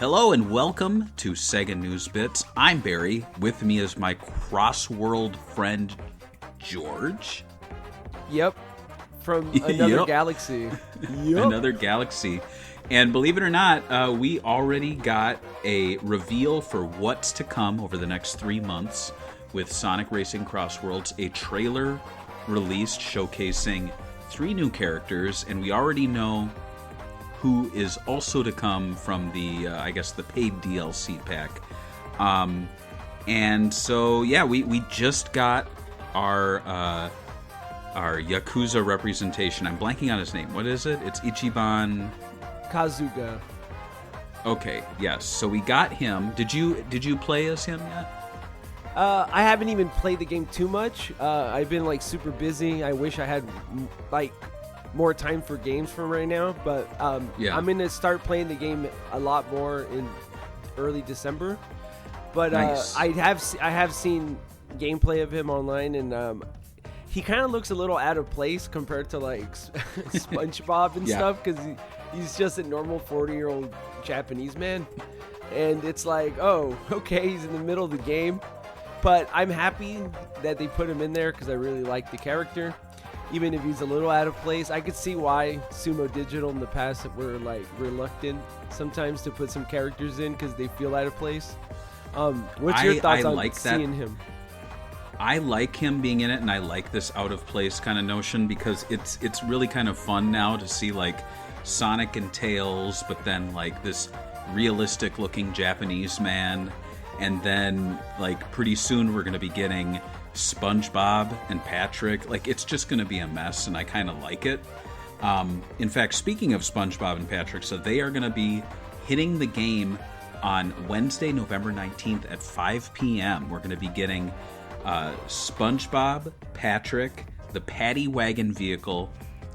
Hello and welcome to Sega News Bits. I'm Barry. With me is my cross-world friend, George. Yep. From another galaxy. Yep. Another galaxy. And believe it or not, we already got a reveal for what's to come over the next 3 months with Sonic Racing Crossworlds, a trailer released showcasing 3 new characters, and we already know who is also to come from the, the paid DLC pack. And so, yeah, we just got our Yakuza representation. I'm blanking on his name. What is it? It's Ichiban Kazuga. Okay, yes. So we got him. Did you play as him yet? I haven't even played the game too much. I've been super busy. I wish I had more time for games from right now, but yeah. I'm gonna start playing the game a lot more in early December. But nice. I have seen gameplay of him online, and he kind of looks a little out of place compared to SpongeBob and stuff, because he's just a normal 40-year-old Japanese man, and it's like, oh, okay, he's in the middle of the game. But I'm happy that they put him in there because I really like the character. Even if he's a little out of place, I could see why Sumo Digital in the past were reluctant sometimes to put some characters in because they feel out of place. What's your thoughts on seeing him? I like him being in it, and I like this out of place kind of notion because it's really kind of fun now to see Sonic and Tails, but then this realistic looking Japanese man, and then pretty soon we're going to be getting SpongeBob and Patrick. It's just going to be a mess, and I kind of like it. In fact, speaking of SpongeBob and Patrick, so they are going to be hitting the game on Wednesday, November 19th at 5 p.m. We're going to be getting SpongeBob, Patrick, the Paddy Wagon vehicle,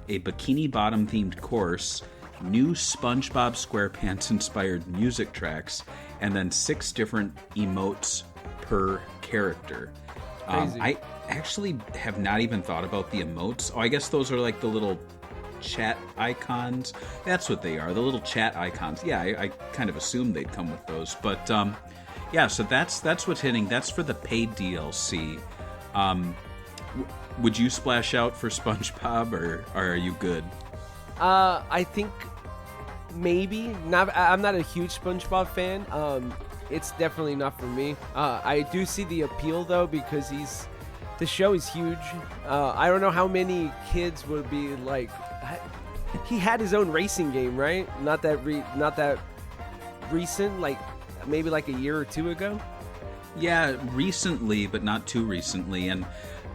a Bikini Bottom themed course, new SpongeBob SquarePants inspired music tracks, and then 6 different emotes per character. I actually have not even thought about the emotes. Oh, I guess those are the little chat icons. That's what they are, the little chat icons. Yeah, I kind of assumed they'd come with those. But, yeah, so that's what's hitting. That's for the paid DLC. Would you splash out for SpongeBob, or are you good? I think maybe. I'm not a huge SpongeBob fan. It's definitely not for me. I do see the appeal though, because the show is huge. I don't know how many kids would be he had his own racing game, right? Not that recent, maybe a year or 2 ago. Yeah, recently, but not too recently. And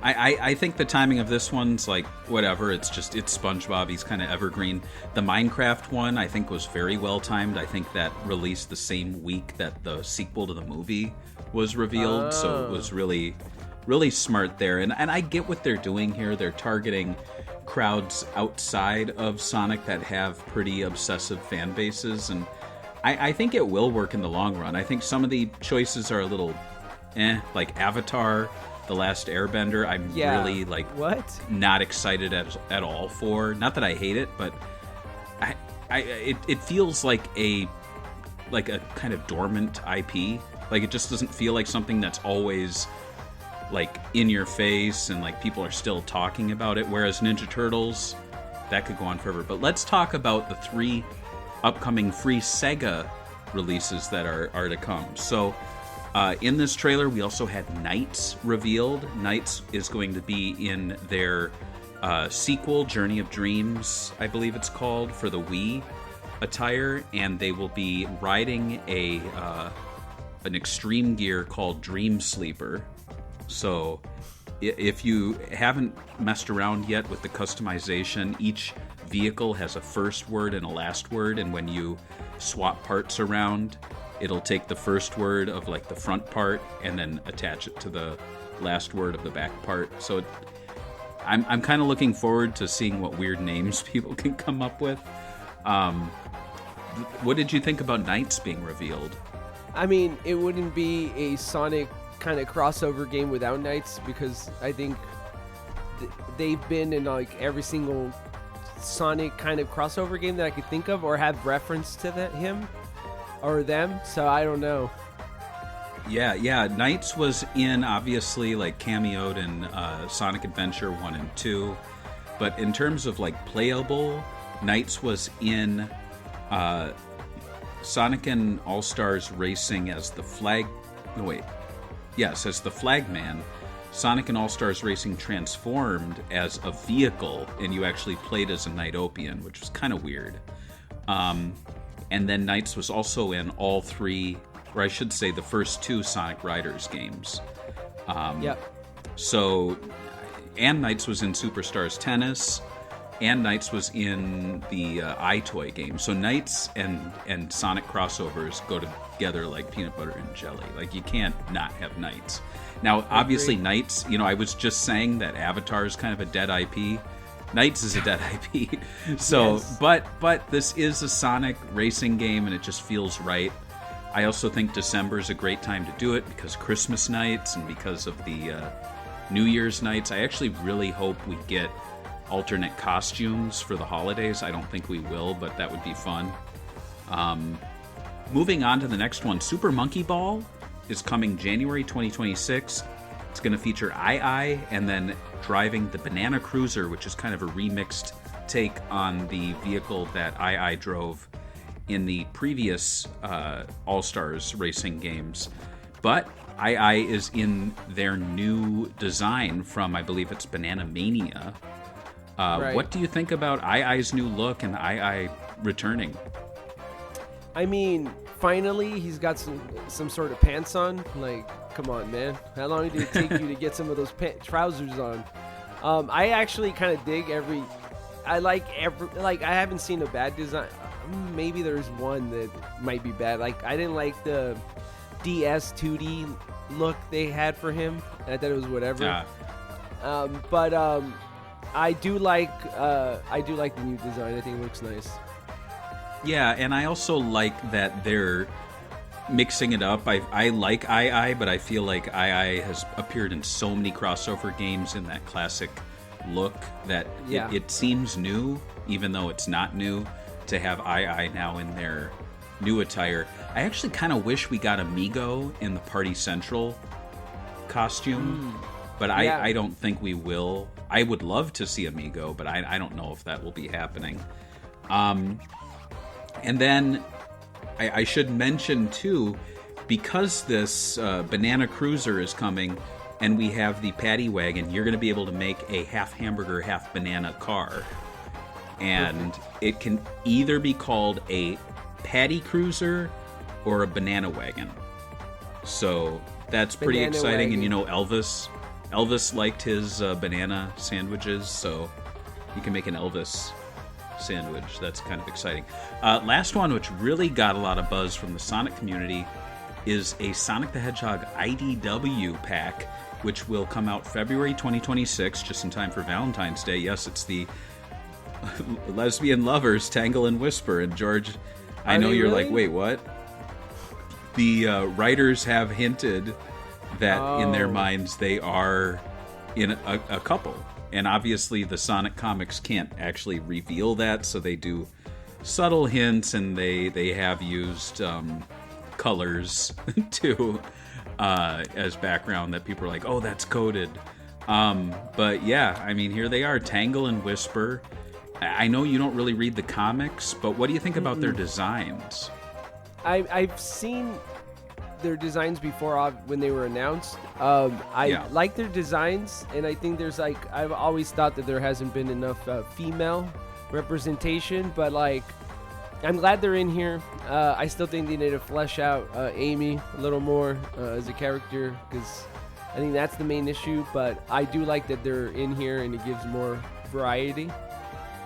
I think the timing of this one's whatever. It's SpongeBob. He's kind of evergreen. The Minecraft one, I think, was very well timed. I think that released the same week that the sequel to the movie was revealed. So it was really, really smart there. And I get what they're doing here. They're targeting crowds outside of Sonic that have pretty obsessive fan bases. And I think it will work in the long run. I think some of the choices are a little like Avatar, The Last Airbender. I'm really not excited at all for. Not that I hate it, but it feels like a kind of dormant IP. It just doesn't feel like something that's always in your face and people are still talking about it. Whereas Ninja Turtles, that could go on forever. But let's talk about the 3 upcoming free Sega releases that are to come. So in this trailer, we also had Knights revealed. Knights is going to be in their sequel, Journey of Dreams, I believe it's called, for the Wii attire, and they will be riding an extreme gear called Dream Sleeper. So if you haven't messed around yet with the customization, each vehicle has a first word and a last word, and when you swap parts around, it'll take the first word of the front part and then attach it to the last word of the back part. So I'm kind of looking forward to seeing what weird names people can come up with. What did you think about Knights being revealed? I mean, it wouldn't be a Sonic kind of crossover game without Knights, because I think they've been in every single Sonic kind of crossover game that I could think of or have reference to him. or them, so I don't know. Yeah. Knights was in, obviously, like, cameoed in Sonic Adventure 1 and 2. But in terms of, like, playable, Knights was in Sonic and All-Stars Racing as the flag... No, wait. Yes, as the flagman. Sonic and All-Stars Racing transformed as a vehicle, and you actually played as a Knightopian, which was kind of weird. And then Knights was also in all three... or I should say the first two Sonic Riders games. Yep. So, and Knights was in Superstars Tennis, and Knights was in the iToy game. So Knights and Sonic crossovers go together like peanut butter and jelly. Like, you can't not have Knights. Now, obviously, Knights, I was just saying that Avatar is kind of a dead IP. Knights is a dead IP. So, yes. but this is a Sonic racing game, and it just feels right. I also think December is a great time to do it because Christmas nights and because of the New Year's nights. I actually really hope we get alternate costumes for the holidays. I don't think we will, but that would be fun. Moving on to the next one, Super Monkey Ball is coming January 2026. It's going to feature Ai and then driving the Banana Cruiser, which is kind of a remixed take on the vehicle that Ai drove in the previous All-Stars racing games. But Ai is in their new design from, I believe it's Banana Mania. Right. What do you think about Ai's new look and Ai returning? I mean, finally he's got some sort of pants on. Like, come on, man. How long did it take you to get some of those trousers on? I actually kind of dig I haven't seen a bad design. Maybe there's one that might be bad. Like, I didn't like the DS 2D look they had for him. I thought it was whatever. Yeah. But I do like the new design. I think it looks nice. Yeah, and I also like that they're mixing it up. I like Ai, but I feel like Ai has appeared in so many crossover games in that classic look that it seems new, even though it's not new, to have Ai now in their new attire. I actually kind of wish we got Amigo in the Party Central costume, but I don't think we will. I would love to see Amigo, but I don't know if that will be happening. And then I should mention, too, because this Banana Cruiser is coming and we have the Paddy Wagon, you're going to be able to make a half hamburger, half banana car. And it can either be called a Paddy Cruiser or a Banana Wagon. So that's pretty Banana exciting. wagon. And, Elvis liked his banana sandwiches, so you can make an Elvis sandwich. That's kind of exciting. Last one, which really got a lot of buzz from the Sonic community, is a Sonic the Hedgehog IDW pack, which will come out February 2026, just in time for Valentine's Day. Yes, it's the lesbian lovers Tangle and Whisper. And George, I know you're really? like, wait, what? The writers have hinted that in their minds they are in a couple. And obviously the Sonic comics can't actually reveal that, so they do subtle hints, and they have used colors to as background that people are like, oh, that's coded. But yeah, I mean, here they are, Tangle and Whisper. I know you don't really read the comics, but what do you think about their designs? I've seen their designs before when they were announced. I like their designs, and I think I've always thought that there hasn't been enough female representation, but I'm glad they're in here. I still think they need to flesh out Amy a little more as a character, because I think that's the main issue, but I do like that they're in here, and it gives more variety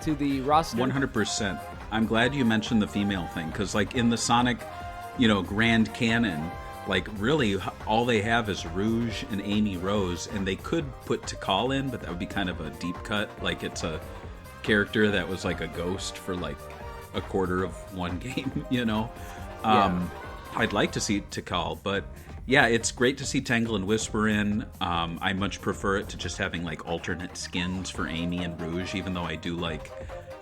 to the roster. 100%. I'm glad you mentioned the female thing, because in the Sonic, grand canon, really all they have is Rouge and Amy Rose, and they could put Tikal in, but that would be kind of a deep cut. It's a character that was a ghost for a quarter of one game, I'd like to see Tikal, but yeah, it's great to see Tangle and Whisper in. I much prefer it to just having alternate skins for Amy and Rouge, even though I do like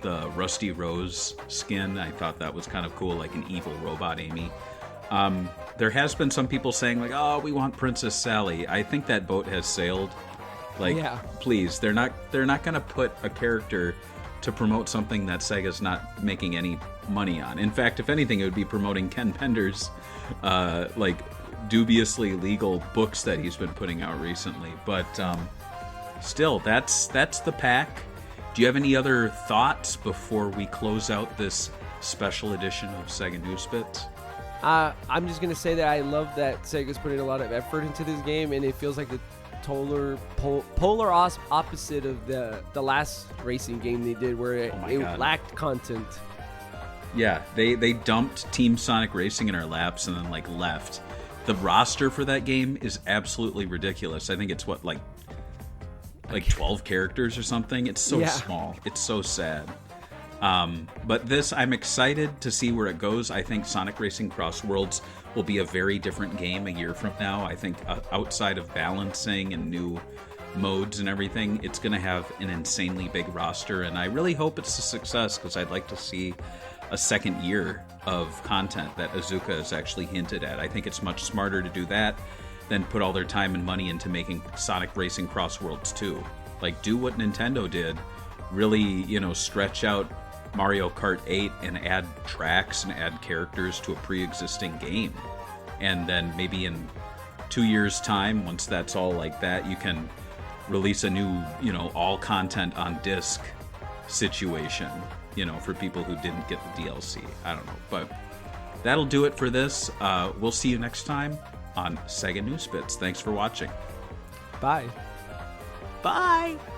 the Rusty Rose skin. I thought that was kind of cool, like an evil robot Amy. There has been some people saying like, "Oh, we want Princess Sally." I think that boat has sailed. Like, please, they're not going to put a character to promote something that Sega's not making any money on. In fact, if anything, it would be promoting Ken Pender's like dubiously legal books that he's been putting out recently. But still, that's the pack. Do you have any other thoughts before we close out this special edition of Sega News Bits? I'm just gonna say that I love that Sega's putting a lot of effort into this game, and it feels like the polar opposite of the last racing game they did, where it lacked content. Yeah, they dumped Team Sonic Racing in our laps and then like left. The roster for that game is absolutely ridiculous. I think it's like 12 characters or something. It's so small. It's so sad. But this, I'm excited to see where it goes. I think Sonic Racing Cross Worlds will be a very different game a year from now. I think outside of balancing and new modes and everything, it's going to have an insanely big roster, and I really hope it's a success because I'd like to see a second year of content that Azuka has actually hinted at. I think it's much smarter to do that than put all their time and money into making Sonic Racing Cross Worlds 2. Like, do what Nintendo did. Really, stretch out Mario Kart 8 and add tracks and add characters to a pre-existing game. And then maybe in 2 years' time, once that's all like that, you can release a new, all content on disc situation, for people who didn't get the DLC. I don't know. But that'll do it for this. We'll see you next time on Sega News Bits. Thanks for watching. Bye. Bye.